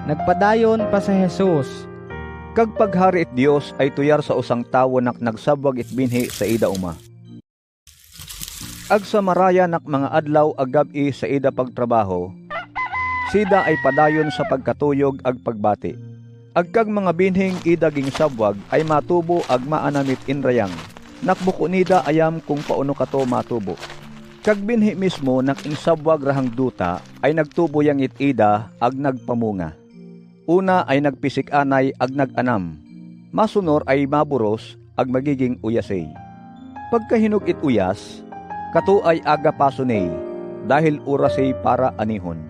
Nagpadayon pa sa Jesus. Kag paghari it Dios ay tuyar sa usang tawo nak nagsabwag it binhi sa ida uma. Ag sa maraya nak mga adlaw ag gabi sa ida pagtrabaho, sida ay padayon sa pagkatuyog ag pagbati. Agkag mga binhing ida ging sabwag ay matubo ag maanamit inrayang. Nakbuko nida ayam kung pauno kato matubo. Kag binhi mismo nak insabwag rahang duta ay nagtubo yang ida ag nagpamunga. Una ay nagpisik anay ag naganam. Masunor ay maburos ag magiging uyasay. Pagkahinog it uyas, kato ay aga pasunay dahil urasay para anihon.